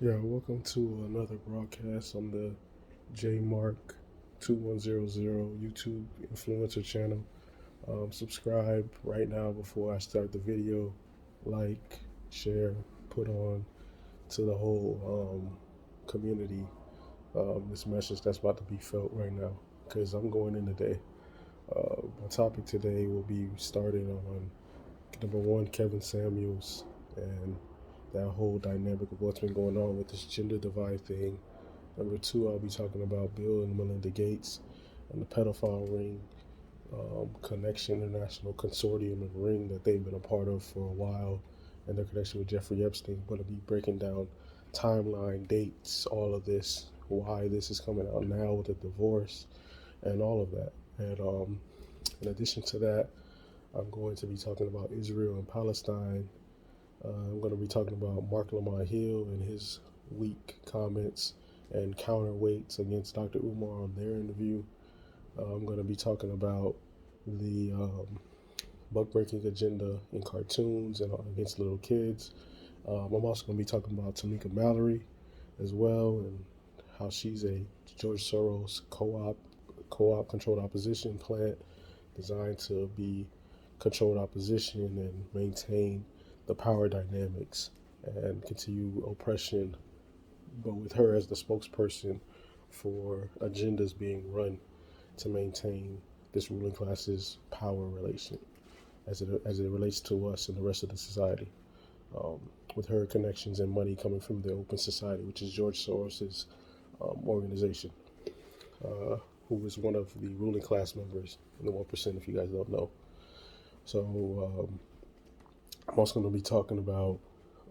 Yeah, welcome to another broadcast on the J Mark 2100 YouTube influencer channel. Subscribe right now before I start the video. Like, share, put on to the whole community this message that's about to be felt right now because I'm going in today. My topic today will be starting on number one, Kevin Samuels, and that whole dynamic of what's been going on with this gender divide thing. Number two, I'll be talking about Bill and Melinda Gates and the pedophile ring connection, international consortium and ring that they've been a part of for a while, and their connection with Jeffrey Epstein. I'm going to be breaking down timeline, dates, all of this, why this is coming out now with the divorce, and all of that. And in addition to that, I'm going to be talking about Israel and Palestine. I'm going to be talking about Mark Lamont Hill and his weak comments and counterweights against Dr. Umar on their interview. I'm going to be talking about the buck breaking agenda in cartoons and against little kids. I'm also going to be talking about Tamika Mallory as well, and how she's a George Soros co-op controlled opposition plant designed to be controlled opposition and maintain the power dynamics and continue oppression, but with her as the spokesperson for agendas being run to maintain this ruling class's power relation as it relates to us and the rest of the society. Um, with her connections and money coming from the Open Society, which is George Soros's organization, who is one of the ruling class members in the 1%, if you guys don't know. So I'm also going to be talking about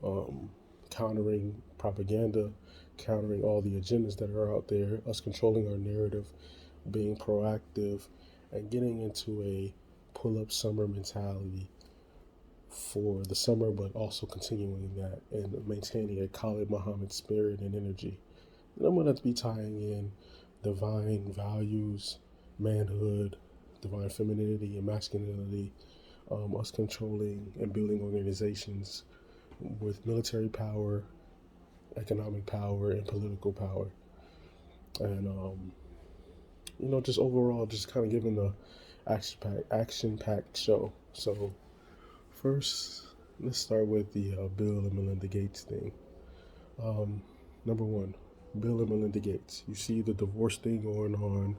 um, countering propaganda, countering all the agendas that are out there, us controlling our narrative, being proactive, and getting into a pull up summer mentality for the summer, but also continuing that and maintaining a Khalid Muhammad spirit and energy. And I'm going to be tying in divine values, manhood, divine femininity, and masculinity, us controlling and building organizations with military power, economic power, and political power. And, just overall, just kind of giving the action packed show. So, first, let's start with the Bill and Melinda Gates thing. Um, Number one, Bill and Melinda Gates. You see the divorce thing going on.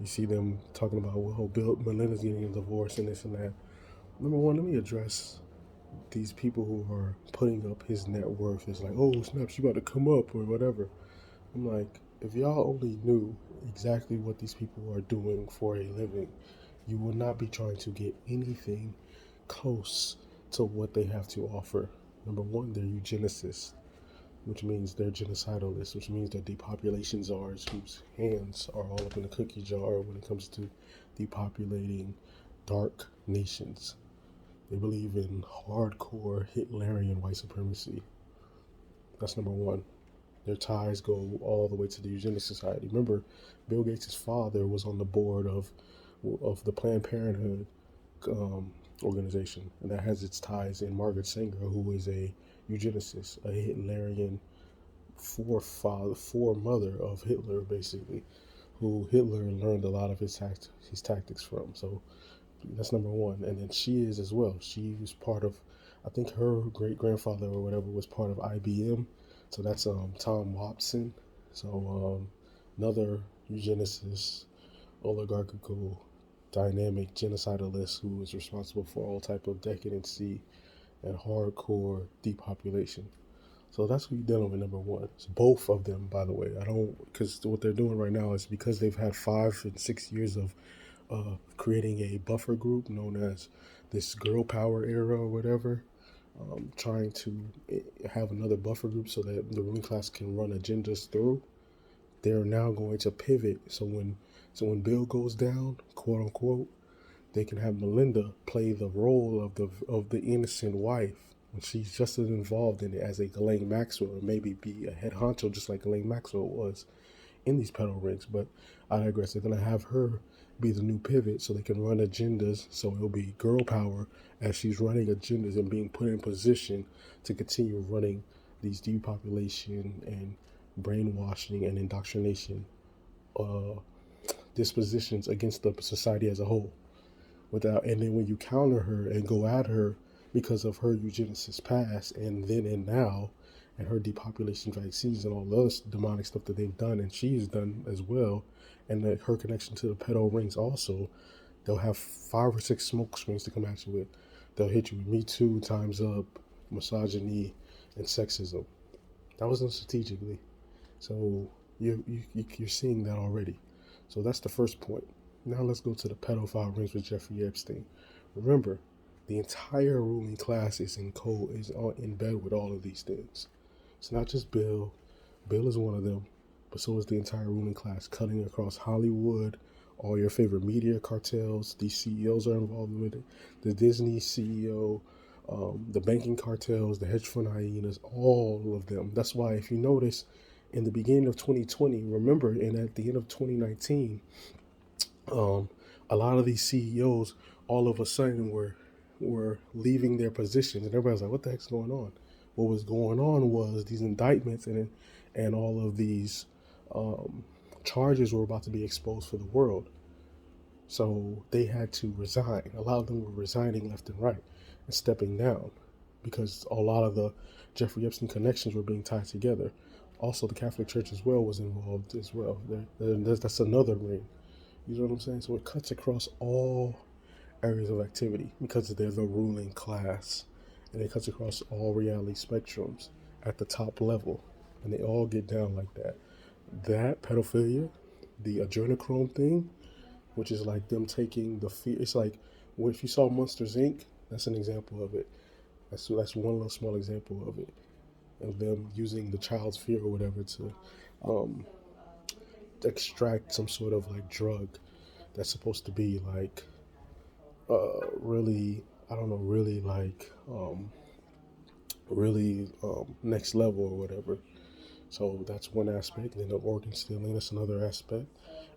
You see them talking about, well, Melinda's getting a divorce and this and that. Number one, let me address these people who are putting up his net worth. It's like, oh, snaps, you about to come up or whatever. I'm like, if y'all only knew exactly what these people are doing for a living, you would not be trying to get anything close to what they have to offer. Number one, they're eugenicists, which means they're genocidalists, which means they're depopulation czars whose hands are all up in the cookie jar when it comes to depopulating dark nations. They believe in hardcore Hitlerian white supremacy. That's number one. Their ties go all the way to the Eugenics Society. Remember, Bill Gates' father was on the board of the Planned Parenthood organization, and that has its ties in Margaret Sanger, who is a eugenicist, a Hitlerian foremother of Hitler, basically, who Hitler learned a lot of his tactics from. So that's number one. And then she is as well. She was part of, I think her great grandfather or whatever was part of IBM. So that's Tom Watson. So another eugenicist, oligarchical, dynamic genocidalist who is responsible for all type of decadency and hardcore depopulation. So that's what you're dealing with, number one. It's both of them, by the way. I don't, because what they're doing right now is because they've had 5 and 6 years of creating a buffer group known as this girl power era or whatever, trying to have another buffer group so that the ruling class can run agendas through. They're now going to pivot. So when Bill goes down, quote unquote, they can have Melinda play the role of the innocent wife when she's just as involved in it as a Ghislaine Maxwell, and maybe be a head honcho just like Ghislaine Maxwell was in these pedal rings. But I digress. They're gonna have her be the new pivot so they can run agendas. So it'll be girl power as she's running agendas and being put in position to continue running these depopulation and brainwashing and indoctrination uh, dispositions against the society as a whole. And then when you counter her and go at her because of her eugenicist past and then and now, and her depopulation vaccines and all the other demonic stuff that they've done and she's done as well, and her connection to the pedo rings also, they'll have 5 or 6 smoke screens to come at you with. They'll hit you with Me Too, Time's Up, misogyny, and sexism. That was done strategically. So you're seeing that already. So that's the first point. Now let's go to the pedophile rings with Jeffrey Epstein. Remember, the entire ruling class is in bed with all of these things. It's not just Bill. Bill is one of them, but so is the entire ruling class, cutting across Hollywood, all your favorite media cartels. These CEOs are involved with it. The Disney CEO, the banking cartels, the hedge fund hyenas, all of them. That's why, if you notice, in the beginning of 2020, remember, and at the end of 2019, a lot of these CEOs all of a sudden were leaving their positions, and everybody's like, "What the heck's going on?" What was going on was these indictments and all of these charges were about to be exposed for the world. So they had to resign. A lot of them were resigning left and right and stepping down because a lot of the Jeffrey Epstein connections were being tied together. Also, the Catholic Church as well was involved as well. That's another ring. You know what I'm saying? So it cuts across all areas of activity because they're the ruling class, and it cuts across all reality spectrums at the top level, and they all get down like that. That pedophilia, the adrenochrome thing, which is like them taking the fear. It's like, well, if you saw Monsters Inc., that's an example of it. That's one little small example of it, of them using the child's fear or whatever to um, extract some sort of like drug that's supposed to be like really, I don't know, really like really next level or whatever. So that's one aspect. And then the organ stealing, that's another aspect.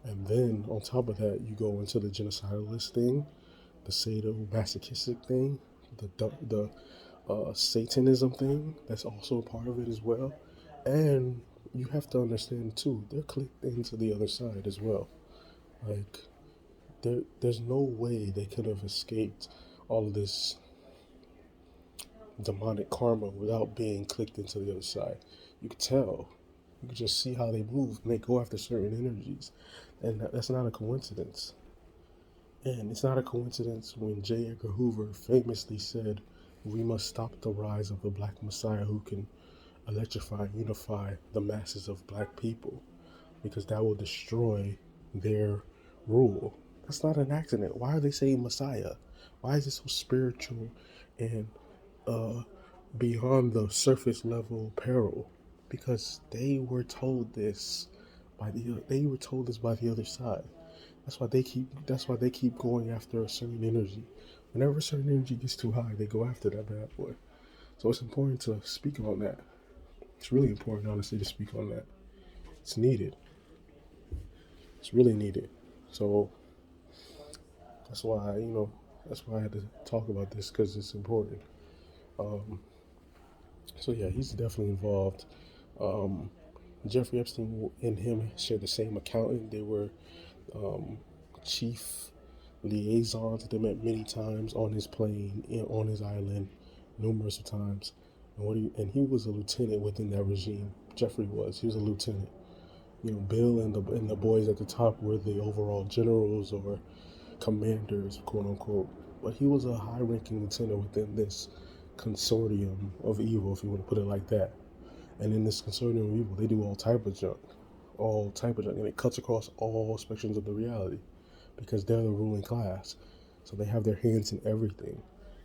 And then on top of that, you go into the genocidalist thing, the sadomasochistic thing, the Satanism thing. That's also a part of it as well. And you have to understand too, they're clicked into the other side as well. Like there's no way they could have escaped all of this demonic karma without being clicked into the other side. You could tell. You could just see how they move and they go after certain energies. And that's not a coincidence. And it's not a coincidence when J. Edgar Hoover famously said, "We must stop the rise of the Black Messiah who can electrify and unify the masses of black people, because that will destroy their rule." That's not an accident. Why are they saying Messiah? Why is it so spiritual and uh, beyond the surface level peril? Because they were told this by the other side. That's why they keep going after a certain energy. Whenever a certain energy gets too high, they go after that bad boy. So it's important to speak on that. It's really important, honestly, to speak on that. It's needed. It's really needed. So that's why, that's why I had to talk about this, because it's important. Um, so yeah, he's definitely involved. Um, Jeffrey Epstein and him shared the same accountant. They were um, chief liaisons. They met many times on his plane, on his island, numerous of times. And he was a lieutenant within that regime. Jeffrey was. He was a lieutenant. Bill and the boys at the top were the overall generals or commanders, quote unquote. But he was a high-ranking lieutenant within this consortium of evil, if you want to put it like that. And in this consortium of evil, they do all type of junk, and it cuts across all spectrums of the reality because they're the ruling class. So they have their hands in everything.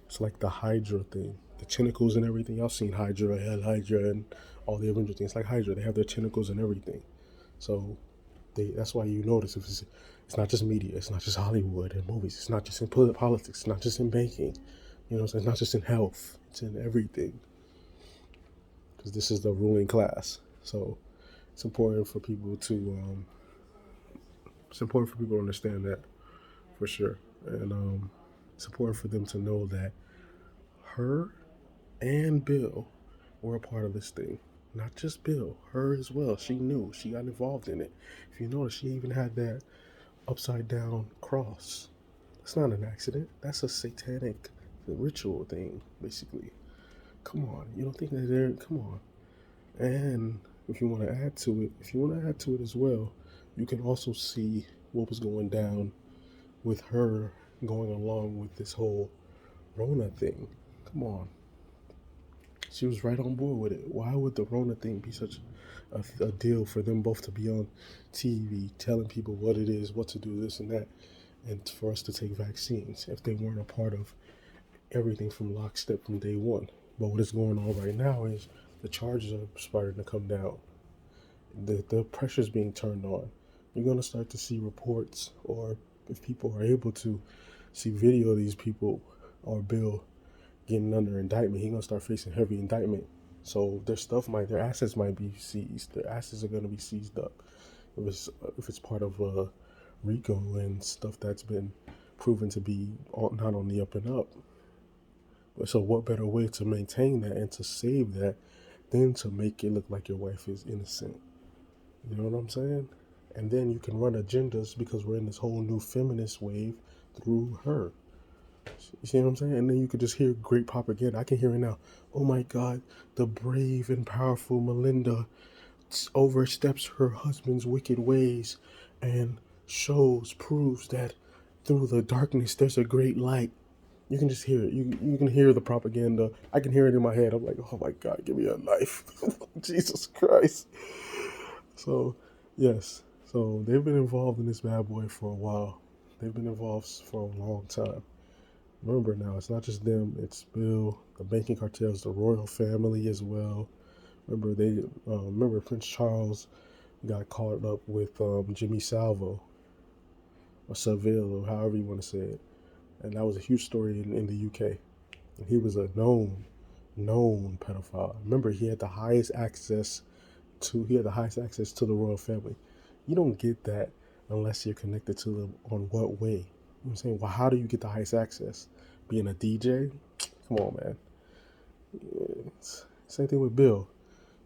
It's like the Hydra thing, the tentacles and everything. Y'all seen Hydra, Hydra, and all the Avenger things. Like Hydra, they have their tentacles and everything. So that's why you notice if it's not just media, it's not just Hollywood and movies, it's not just in politics, it's not just in banking, it's not just in health, it's in everything. Because this is the ruling class. So it's important for people to understand that, for sure. And it's important for them to know that her and Bill were a part of this thing. Not just Bill, her as well. She knew. She got involved in it. If you notice, she even had that upside down cross. That's not an accident. That's a satanic ritual thing, basically. Come on. You don't think that they're. Come on. And if you want to add to it, as well, you can also see what was going down with her going along with this whole Rona thing. Come on. She was right on board with it. Why would the Rona thing be such a deal for them both to be on TV telling people what it is, what to do, this and that, and for us to take vaccines if they weren't a part of everything from lockstep from day one? But what is going on right now is the charges are starting to come down. The pressure's being turned on. You're going to start to see reports, or if people are able to see video of these people or Bill getting under indictment, he's gonna start facing heavy indictment. So their assets might be seized. Their assets are gonna be seized up if it's part of RICO and stuff that's been proven to be not on the up and up. So what better way to maintain that and to save that than to make it look like your wife is innocent? You know what I'm saying? And then you can run agendas because we're in this whole new feminist wave through her. You see what I'm saying? And then you could just hear great propaganda. I can hear it now. Oh my God, the brave and powerful Melinda oversteps her husband's wicked ways and proves that through the darkness there's a great light. You can just hear it. You can hear the propaganda. I can hear it in my head. I'm like, oh my God, give me a knife. Jesus Christ. So, yes. So they've been involved in this bad boy for a while. They've been involved for a long time. Remember now, it's not just them, it's Bill, the banking cartels, the royal family as well. Remember Prince Charles got caught up with Jimmy Salvo, or Saville, or however you want to say it. And that was a huge story in the UK. And he was a known pedophile. Remember, he had the highest access to the royal family. You don't get that unless you're connected to them on what way. You know what I'm saying? Well, how do you get the highest access? Being a DJ? Come on, man. Same thing with Bill.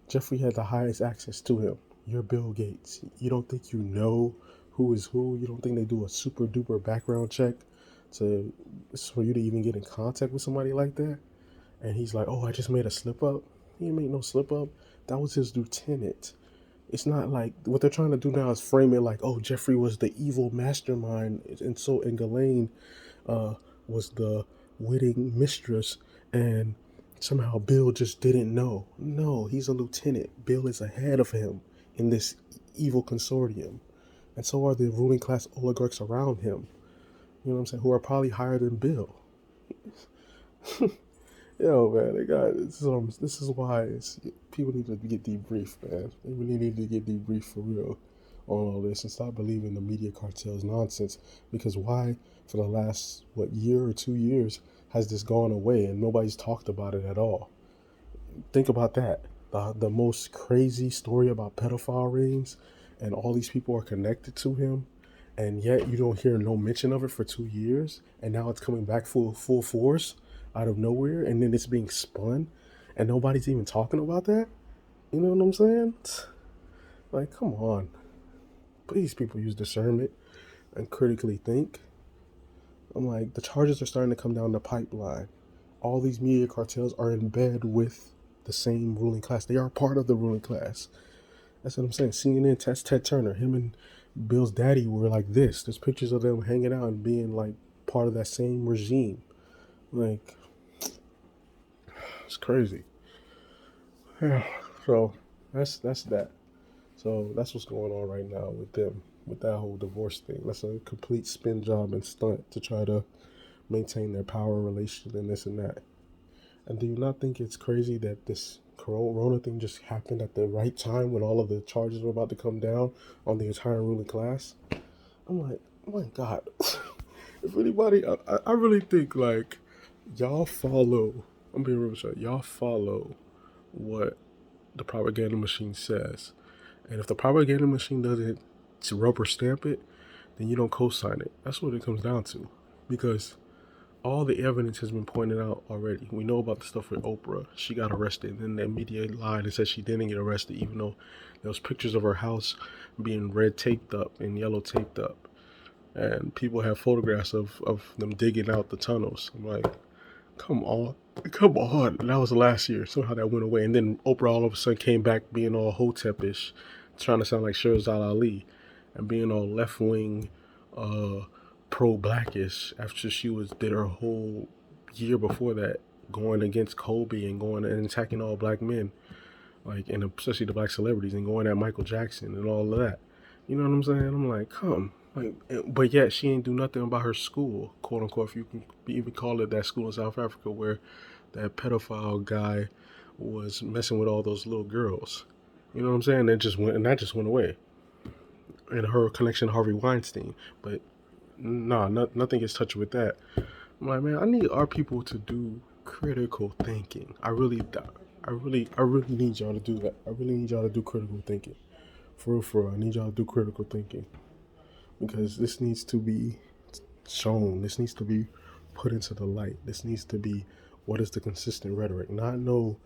Jeffrey had the highest access to him. You're Bill Gates. You don't think you know who is who? You don't think they do a super duper background check for you to even get in contact with somebody like that? And he's like, oh, I just made a slip up. He didn't make no slip up. That was his lieutenant. It's not like what they're trying to do now is frame it like, oh, Jeffrey was the evil mastermind, and Ghislaine was the witting mistress, and somehow Bill just didn't know. No, he's a lieutenant. Bill is ahead of him in this evil consortium, and so are the ruling class oligarchs around him. You know what I'm saying? Who are probably higher than Bill. Yo, man, this is why people need to get debriefed, man. They really need to get debriefed for real on all this and stop believing the media cartel's nonsense. Because why, for the last, year or 2 years, has this gone away and nobody's talked about it at all? Think about that. The most crazy story about pedophile rings, and all these people are connected to him, and yet you don't hear no mention of it for 2 years, and now it's coming back full force out of nowhere, and then it's being spun, and nobody's even talking about that. You know what I'm saying? Like, come on. Please, people, use discernment and critically think. I'm like, the charges are starting to come down the pipeline. All these media cartels are in bed with the same ruling class. They are part of the ruling class. That's what I'm saying. CNN tests Ted Turner. Him and Bill's daddy were like this. There's pictures of them hanging out and being like part of that same regime. Like, it's crazy. Yeah. So that's that. So that's what's going on right now with them, with that whole divorce thing. That's a complete spin job and stunt to try to maintain their power relation and this and that. And do you not think it's crazy that this Corona thing just happened at the right time when all of the charges were about to come down on the entire ruling class? I'm like, oh my God. If anybody, I really think like y'all follow, I'm being real sure, y'all follow what the propaganda machine says. And if the propaganda machine doesn't rubber stamp it, then you don't co-sign it. That's what it comes down to. Because All the evidence has been pointed out already. We know about the stuff with Oprah. She got arrested, and then the media lied and said she didn't get arrested, even though there was pictures of her house being red taped up and yellow taped up. And people have photographs of them digging out the tunnels. I'm like, come on. Come on. And that was last year. Somehow that went away. And then Oprah all of a sudden came back being all Hotep-ish, trying to sound like Shirzad Ali, and being all left-wing, uh, pro-blackish after she did her whole year before that going against Kobe and going and attacking all black men, like, and especially the black celebrities, and going at Michael Jackson and all of that. You know what I'm saying? I'm like, come. Like, but yet she ain't do nothing about her school, quote unquote, if you can even call it that school in South Africa where that pedophile guy was messing with all those little girls. You know what I'm saying? That just went away. And her connection to Harvey Weinstein. But nah, nothing gets touched with that. I'm like, man, I need our people to do critical thinking. I really need y'all to do that. I really need y'all to do critical thinking. For real, I need y'all to do critical thinking. Because this needs to be shown. This needs to be put into the light. This needs to be what is the consistent rhetoric, not no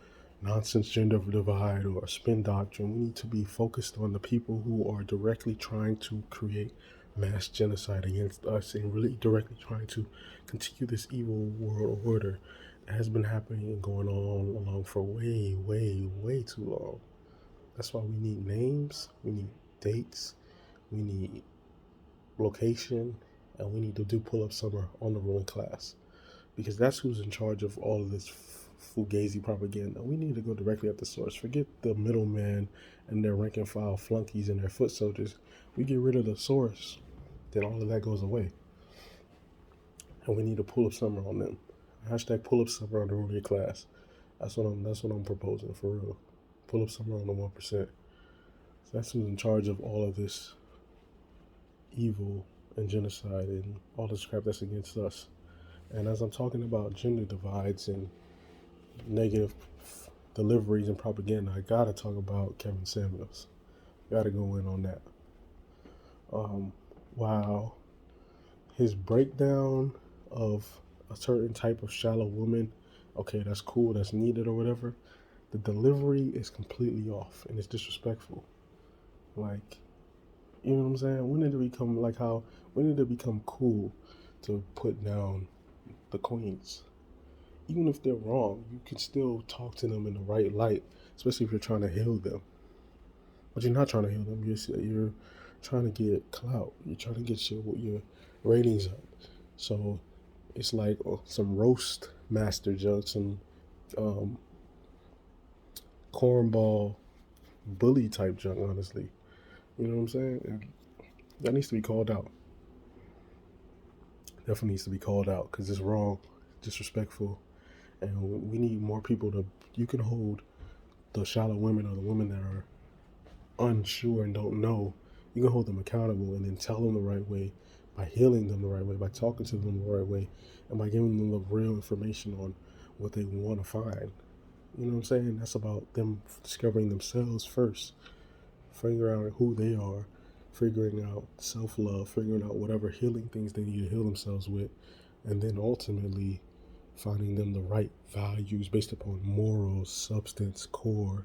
nonsense gender divide or spin doctrine. We need to be focused on the people who are directly trying to create mass genocide against us and really directly trying to continue this evil world order that has been happening and going on along for way, way, way too long. That's why we need names, we need dates, we need location, and we need to do pull-up summer on the ruling class, because that's who's in charge of all of this fugazi propaganda. We need to go directly at the source. Forget the middleman and their rank and file flunkies and their foot soldiers. We get rid of the source, then all of that goes away. And we need to pull up summer on them. Hashtag pull up summer on the ruling class. That's what I'm proposing, for real. Pull up summer on the 1%. So that's who's in charge of all of this evil and genocide and all this crap that's against us. And as I'm talking about gender divides and negative deliveries and propaganda, I gotta talk about Kevin Samuels. Gotta go in on that. Wow, his breakdown of a certain type of shallow woman, okay, that's cool, that's needed or whatever. The delivery is completely off and it's disrespectful. Like, you know what I'm saying? When did it become cool to put down the queens? Even if they're wrong, you can still talk to them in the right light, especially if you're trying to heal them. But you're not trying to heal them. You're trying to get clout. You're trying to get your ratings up. So it's like some roast master junk, some um, cornball bully type junk, honestly. You know what I'm saying? And that needs to be called out. Definitely needs to be called out because it's wrong, disrespectful, and we need more people to. You can hold the shallow women or the women that are unsure and don't know. You can hold them accountable and then tell them the right way by healing them the right way, by talking to them the right way, and by giving them the real information on what they want to find. You know what I'm saying? That's about them discovering themselves first, figuring out who they are, figuring out self-love, figuring out whatever healing things they need to heal themselves with, and then ultimately finding them the right values based upon morals, substance, core,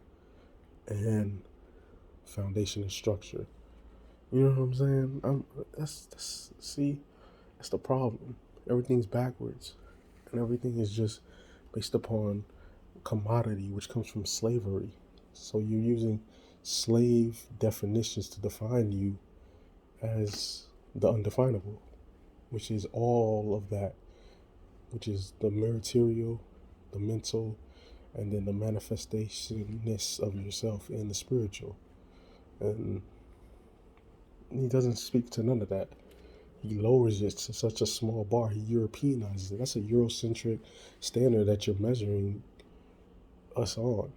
and foundation and structure. You know what I'm saying? That's the problem. Everything's backwards, and everything is just based upon commodity, which comes from slavery. So you're using slave definitions to define you as the undefinable, which is all of that, which is the material, the mental, and then the manifestationness of yourself in the spiritual. And he doesn't speak to none of that. He lowers it to such a small bar. He Europeanizes it. That's a Eurocentric standard that you're measuring us on.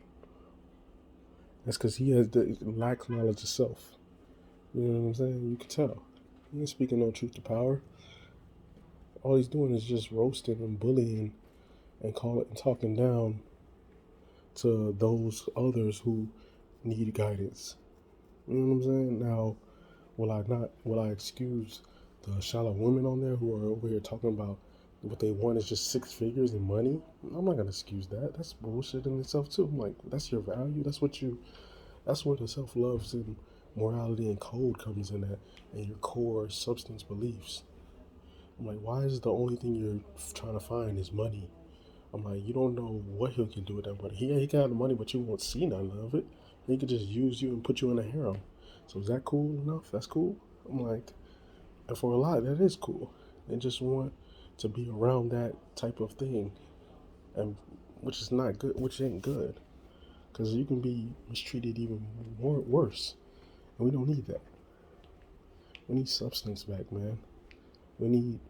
That's because he has the lack knowledge of self. You know what I'm saying? You can tell. He ain't speaking no truth to power. All he's doing is just roasting and bullying and talking down to those others who need guidance. You know what I'm saying? Now, will I excuse the shallow women on there who are over here talking about what they want is just six figures in money. I'm not gonna excuse that. That's bullshit in itself too. I'm like, that's your value. That's where the self love and morality and code comes in at, and your core substance beliefs. I'm like, why is the only thing you're trying to find is money? I'm like, you don't know what he can do with that money. He can have the money, but you won't see none of it. He could just use you and put you in a harem. So is that cool enough? That's cool. I'm like, and for a lot, that is cool. They just want to be around that type of thing, and which is not good, which ain't good, because you can be mistreated even more worse, and we don't need that. We need substance back, man. We need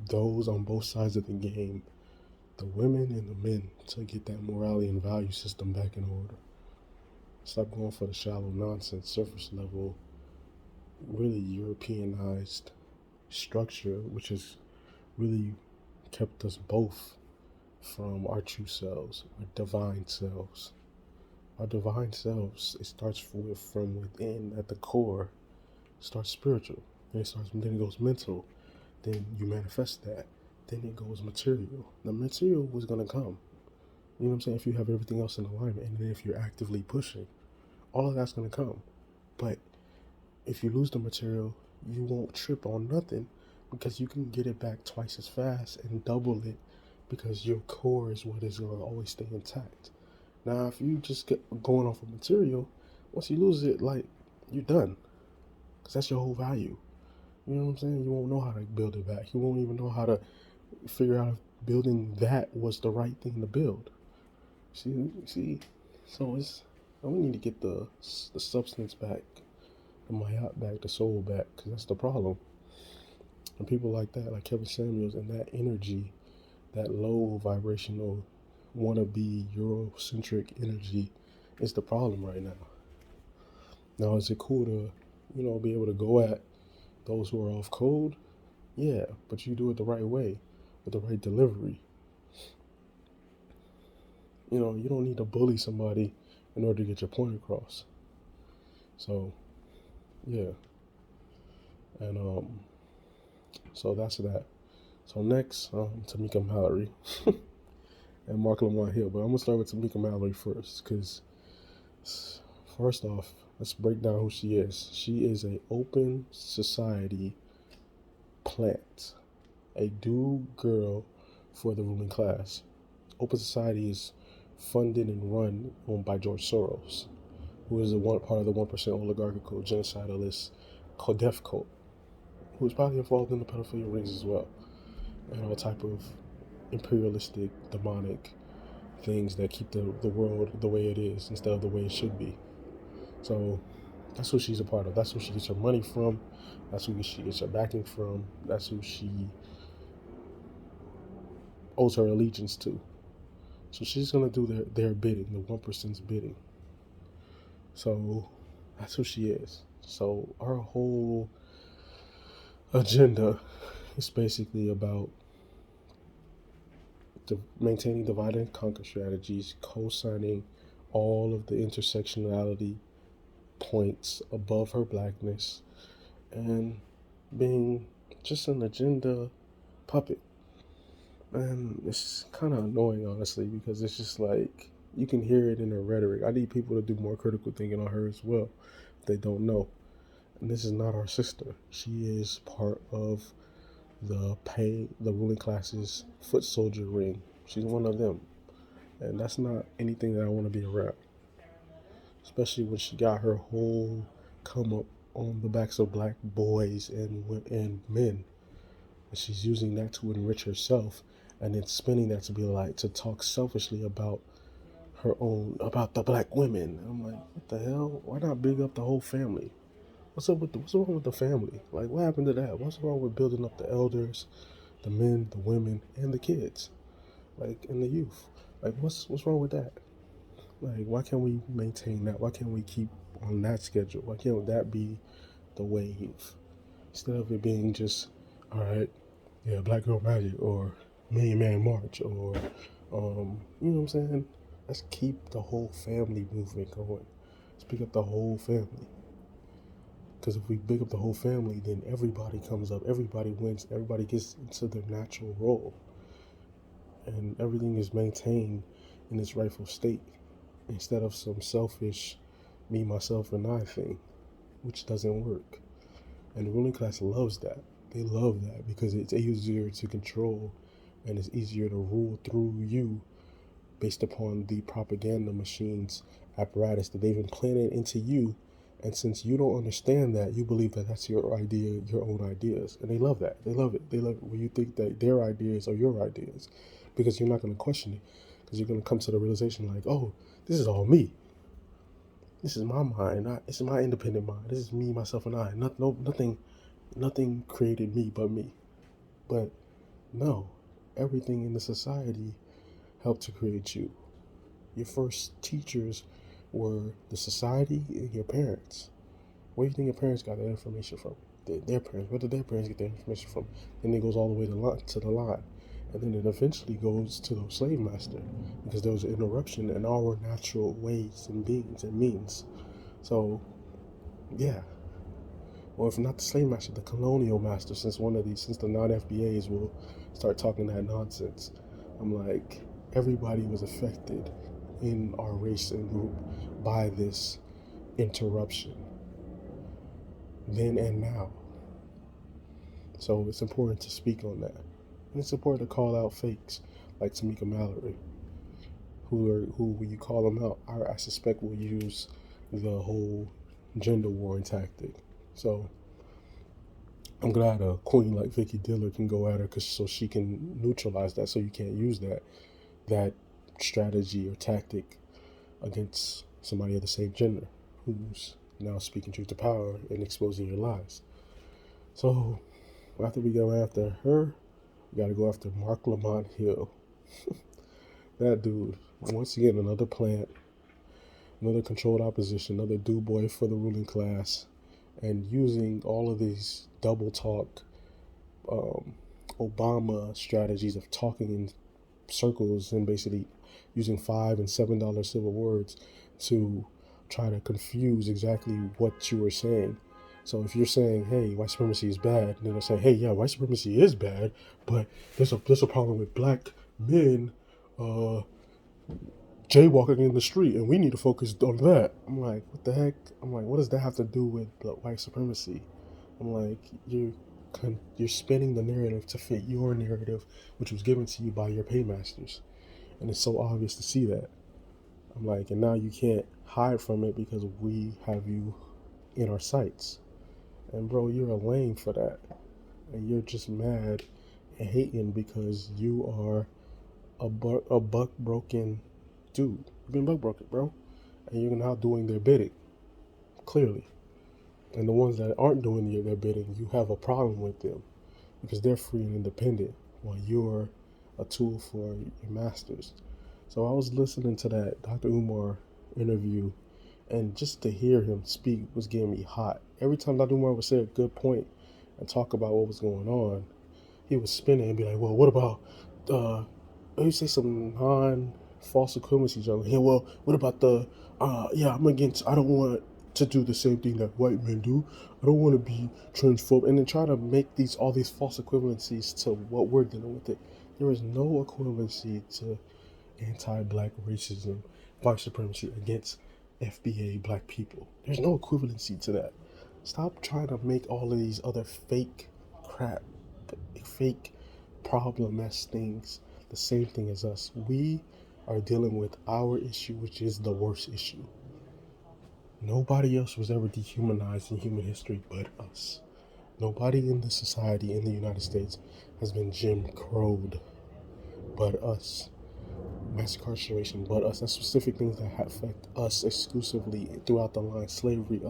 those on both sides of the game, the women and the men, to get that morality and value system back in order. Stop going for the shallow nonsense, surface level, really Europeanized structure, which has really kept us both from our true selves, our divine selves. Our divine selves, it starts from within at the core. It starts spiritual, then it goes mental, then you manifest that, then it goes material. The material was gonna come. You know what I'm saying? If you have everything else in alignment, and then if you're actively pushing, all of that's gonna come. But if you lose the material, you won't trip on nothing, because you can get it back twice as fast and double it, because your core is what is gonna always stay intact. Now, if you just get going off of material, once you lose it, like, you're done, because that's your whole value. You know what I'm saying? You won't know how to build it back. You won't even know how to figure out if building that was the right thing to build. See. So we need to get the substance back, the Maat back, the soul back, because that's the problem. And people like that, like Kevin Samuels, and that energy, that low vibrational, wannabe Eurocentric energy, is the problem right now. Now, is it cool to, be able to go at those who are off code? Yeah, but you do it the right way, with the right delivery. You don't need to bully somebody in order to get your point across. So, yeah. And so that's that. So next, Tamika Mallory and Mark Lamont Hill. But I'm gonna start with Tamika Mallory first, because first off, let's break down who she is. She is a open society plant, a do girl for the ruling class. Open society is funded and run by George Soros, who is part of the 1% oligarchical genocidalist Death Cult, who is probably involved in the pedophilia rings as well, and all type of imperialistic, demonic things that keep the world the way it is instead of the way it should be. So that's who she's a part of. That's who she gets her money from. That's who she gets her backing from. That's who she owes her allegiance to. So she's gonna do their bidding, the 1%'s bidding. So that's who she is. So our whole agenda is basically about maintaining divide and conquer strategies, co-signing all of the intersectionality points above her blackness, and being just an agenda puppet. And it's kind of annoying, honestly, because it's just like, you can hear it in her rhetoric. I need people to do more critical thinking on her as well, if they don't know. And this is not our sister. She is part of the ruling class's foot soldier ring. She's one of them. And that's not anything that I want to be around. Especially when she got her whole come up on the backs of black boys and men. And she's using that to enrich herself, and then spinning that to be like, to talk selfishly about about the black women. And I'm like, what the hell? Why not big up the whole family? What's wrong with the family? Like, what happened to that? What's wrong with building up the elders, the men, the women, and the kids, like, and the youth? Like, what's wrong with that? Like, why can't we maintain that? Why can't we keep on that schedule? Why can't that be the wave, instead of it being just, all right, yeah, Black Girl Magic or Million Man March, or you know what I'm saying? Let's keep the whole family movement going. Let's pick up the whole family. Because if we big up the whole family, then everybody comes up, everybody wins, everybody gets into their natural role, and everything is maintained in its rightful state instead of some selfish me, myself, and I thing, which doesn't work. And the ruling class loves that. They love that because it's easier to control and it's easier to rule through you based upon the propaganda machine's apparatus that they've implanted into you. And since you don't understand that, you believe that that's your idea, your own ideas. And they love that. They love it. They love it when you think that their ideas are your ideas because you're not going to question it. Because you're going to come to the realization like, oh, this is all me. This is my mind. This is my independent mind. This is me, myself, and I. Nothing created me but me. But no, everything in the society helped to create you. Your first teachers were the society and your parents. Where do you think your parents got that information from? Their parents. Where did their parents get their information from? Then it goes all the way to the line. And then it eventually goes to the slave master because there was an interruption in our natural ways and beings and means. So, yeah. Or if not the slave master, the colonial master, since the non-FBAs will start talking that nonsense. I'm like, everybody was affected in our race and group by this interruption, then and now. So it's important to speak on that. And it's important to call out fakes like Tamika Mallory, who when you call them out, I suspect will use the whole gender warring tactic. So I'm glad a queen like Vicky Diller can go at her so she can neutralize that, so you can't use that strategy or tactic against somebody of the same gender who's now speaking truth to power and exposing your lies. So after we go after her, we got to go after Mark Lamont Hill. That dude, once again, another plant, another controlled opposition, another do-boy for the ruling class, and using all of these double talk Obama strategies of talking in circles and basically using $5 and $7 silver words to try to confuse exactly what you were saying. So if you're saying, hey, white supremacy is bad, then they'll say, hey, yeah, white supremacy is bad, but there's a problem with black men jaywalking in the street, and we need to focus on that. I'm like, what the heck? I'm like, what does that have to do with white supremacy? I'm like, you're spinning the narrative to fit your narrative, which was given to you by your paymasters, and it's so obvious to see that. I'm like, and now you can't hide from it because we have you in our sights. And bro, you're a lame for that, and you're just mad and hating because you are a buck broken dude. You've been buck broken, bro, and you're now doing their bidding, clearly. And the ones that aren't doing their bidding, you have a problem with them because they're free and independent while you're a tool for your masters. So I was listening to that Dr. Umar interview, and just to hear him speak was getting me hot. Every time Dr. Umar would say a good point and talk about what was going on, he was spinning and be like, well, what about, you say some false equivalency junk. Hey, well, what about I'm against, I don't want to do the same thing that white men do. I don't want to be transphobic. And then try to make all these false equivalencies to what we're dealing with. There is no equivalency to anti-black racism, white supremacy against FBA black people. There's no equivalency to that. Stop trying to make all of these other fake crap, fake problem-ass things the same thing as us. We are dealing with our issue, which is the worst issue. Nobody else was ever dehumanized in human history but us. Nobody in the society in the United States has been Jim Crowed but us. Mass incarceration but us. That's specific things that affect us exclusively throughout the line. Slavery,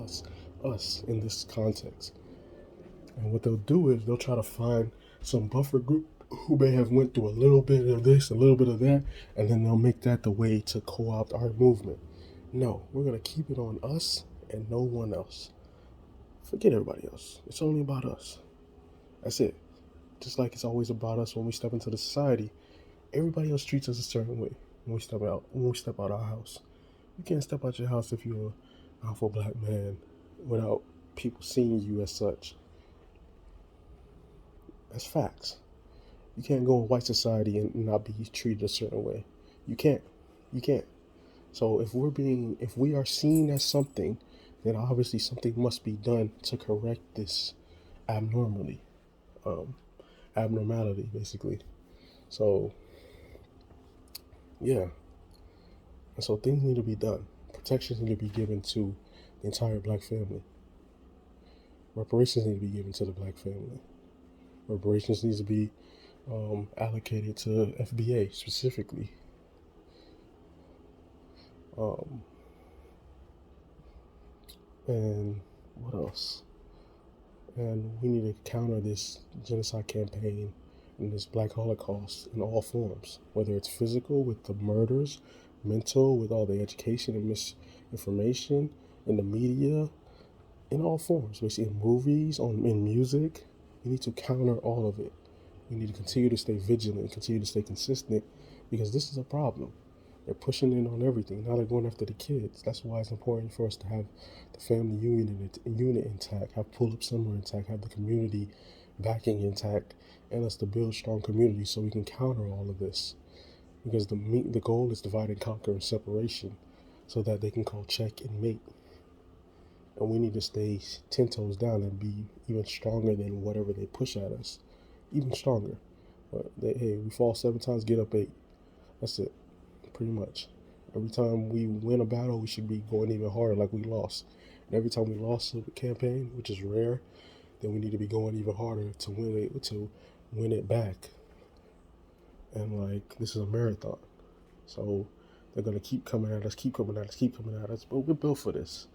us in this context. And what they'll do is they'll try to find some buffer group who may have went through a little bit of this, a little bit of that, and then they'll make that the way to co-opt our movement. No, we're going to keep it on us and no one else. Forget everybody else. It's only about us. That's it. Just like it's always about us when we step into the society, everybody else treats us a certain way when we step out our house. You can't step out your house if you're an alpha black man without people seeing you as such. That's facts. You can't go in white society and not be treated a certain way. You can't. You can't. So if we are seen as something, then obviously something must be done to correct this abnormality, um, abnormality basically. So yeah, and so things need to be done. Protections need to be given to the entire black family. Reparations need to be given to the black family. Reparations needs to be allocated to FBA specifically. Um, and what else? And we need to counter this genocide campaign and this black holocaust in all forms, whether it's physical with the murders, mental with all the education and misinformation in the media, in all forms. We see in movies, in music. We need to counter all of it. We need to continue to stay vigilant, continue to stay consistent, because this is a problem. They're pushing in on everything. Now they're going after the kids. That's why it's important for us to have the family unit intact, have pull-up summer intact, have the community backing intact, and us to build strong communities so we can counter all of this. Because the goal is divide and conquer and separation, so that they can call check and mate. And we need to stay 10 toes down and be even stronger than whatever they push at us. Even stronger. But hey, we fall 7 times, get up 8. That's it. Pretty much. Every time we win a battle, we should be going even harder like we lost. And every time we lost a campaign, which is rare, then we need to be going even harder to win it back. And like, this is a marathon. So they're gonna keep coming at us, keep coming at us, keep coming at us. But we're built for this.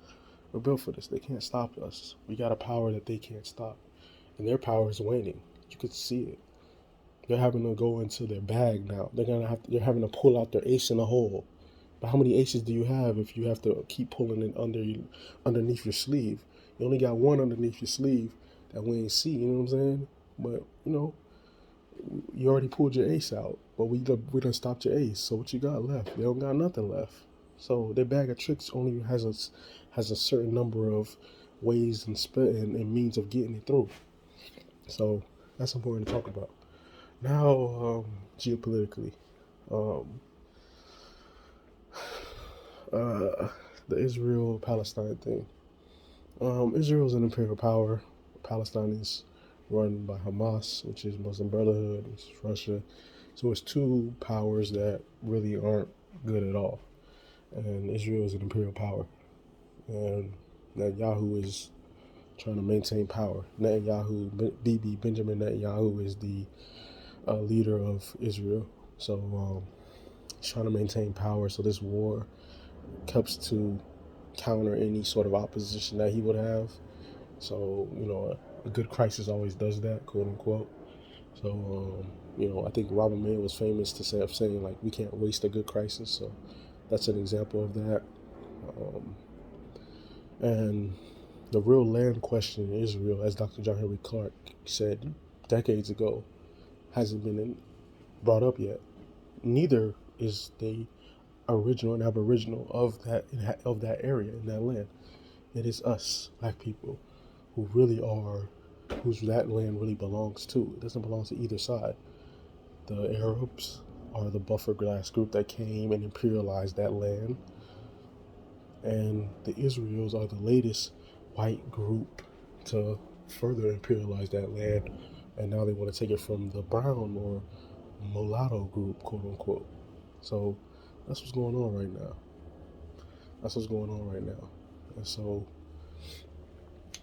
We're built for this. They can't stop us. We got a power that they can't stop. And their power is waning. You could see it. They're having to go into their bag now. They're having to pull out their ace in the hole. But how many aces do you have if you have to keep pulling it underneath your sleeve? You only got one underneath your sleeve that we ain't see. You know what I'm saying? But you already pulled your ace out. But we done stopped your ace. So what you got left? They don't got nothing left. So their bag of tricks only has a certain number of ways and means of getting it through. So that's important to talk about. Now, geopolitically, um, the Israel-Palestine thing. Israel is an imperial power. Palestine is run by Hamas, which is Muslim Brotherhood, which is Russia. So it's two powers that really aren't good at all. And Israel is an imperial power. And Netanyahu is trying to maintain power. Benjamin Netanyahu, is the leader of Israel. So he's trying to maintain power. So this war helps to counter any sort of opposition that he would have. So, a good crisis always does that, quote unquote. So, I think Robert May was famous saying, like, we can't waste a good crisis. So that's an example of that. And the real land question in Israel, as Dr. John Henry Clark said decades ago, hasn't been brought up yet. Neither is the original and aboriginal of that area in that land. It is us, black people, whose that land really belongs to. It doesn't belong to either side. The Arabs are the buffer glass group that came and imperialized that land, and the Israels are the latest white group to further imperialize that land, and now they want to take it from the brown or mulatto group, quote unquote. So that's what's going on right now. And so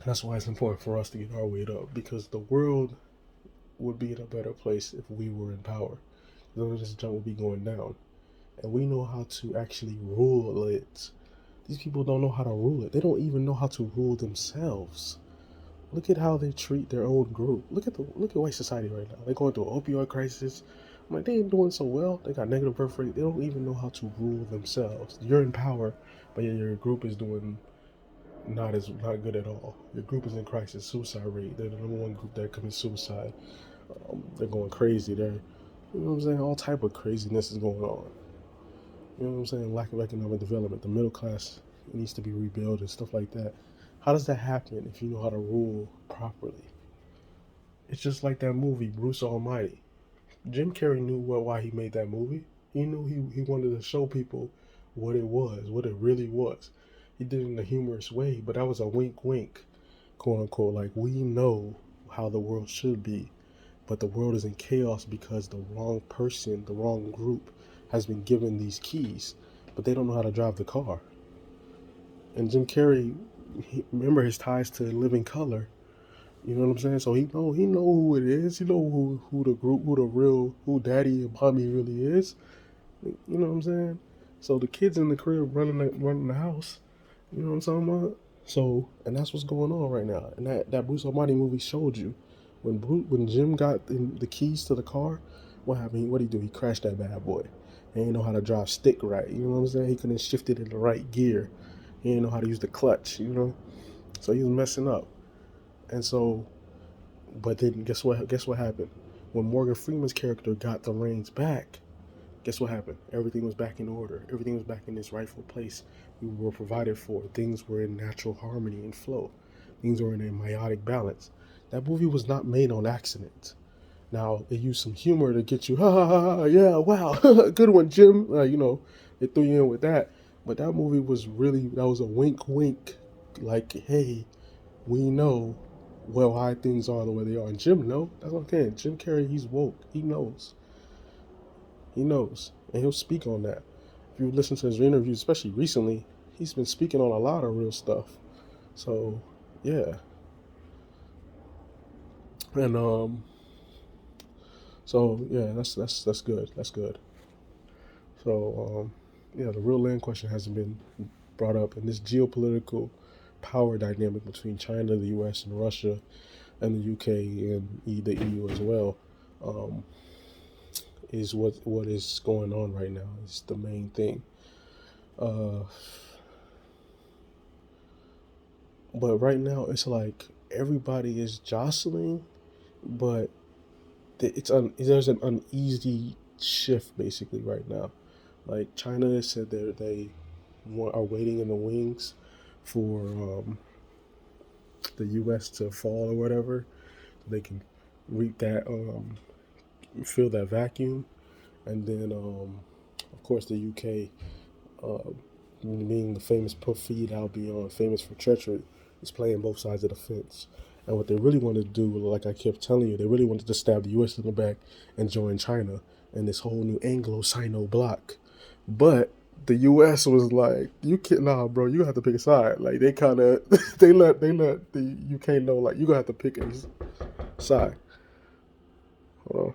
that's why it's important for us to get our weight up, because the world would be in a better place if we were in power. None of this junk would be going down. And we know how to actually rule it. These people don't know how to rule it. They don't even know how to rule themselves. Look at how they treat their own group. Look at white society right now. They're going through an opioid crisis. I'm like, they ain't doing so well. They got negative birth rate. They don't even know how to rule themselves. You're in power, but yet your group is doing not good at all. Your group is in crisis. Suicide rate. They're the number one group that commits suicide. They're going crazy. You know what I'm saying? All type of craziness is going on. You know what I'm saying? Lack of economic development. The middle class needs to be rebuilt and stuff like that. How does that happen if you know how to rule properly? It's just like that movie, Bruce Almighty. Jim Carrey knew why he made that movie. He knew he wanted to show people what it was, what it really was. He did it in a humorous way, but that was a wink wink, quote unquote. Like, we know how the world should be, but the world is in chaos because the wrong person, the wrong group has been given these keys, but they don't know how to drive the car. And Jim Carrey, remember his ties to Living Color. You know what I'm saying? So he know who it is. He know who the group, who daddy and mommy really is. You know what I'm saying? So the kids in the crib running the house. You know what I'm talking about? So, and that's what's going on right now. And that Bruce Almighty movie showed you when Jim got the keys to the car. What happened? What did he do? He crashed that bad boy. He didn't know how to drive stick right. You know what I'm saying? He couldn't shift it in the right gear. He didn't know how to use the clutch. You know, so he was messing up. And so, but then guess what? Guess what happened? When Morgan Freeman's character got the reins back, guess what happened? Everything was back in order. Everything was back in its rightful place. We were provided for. Things were in natural harmony and flow. Things were in a meiotic balance. That movie was not made on accident. Now, they used some humor to get you, ha ha ha, yeah, wow, good one, Jim. You know, they threw you in with that. But that movie was really, that was a wink wink. Like, hey, we know why things are the way they are. And Jim know. That's what I'm saying. Jim Carrey, he's woke. He knows. He knows. And he'll speak on that. If you listen to his interviews, especially recently, he's been speaking on a lot of real stuff. So, yeah. And so yeah, that's good. That's good. So yeah, the real land question hasn't been brought up, and this geopolitical power dynamic between China, the U.S., and Russia, and the UK and the EU as well, um, is what is going on right now. Is the main thing. Uh, but right now, it's like everybody is jostling, but there's an uneasy shift basically right now. Like China has said they are waiting in the wings for the U.S. to fall or whatever, so they can reap that fill that vacuum, and then of course the UK, uh, being the famous Perfide Albion, famous for treachery, is playing both sides of the fence. And what they really want to do, like I kept telling you, they really wanted to stab the U.S. in the back and join China in this whole new Anglo-Sino bloc. But the U.S. was like, "You can't, nah, bro. You have to pick a side." Like they kind of, they let the UK know, like you gonna have to pick a side. Hold on.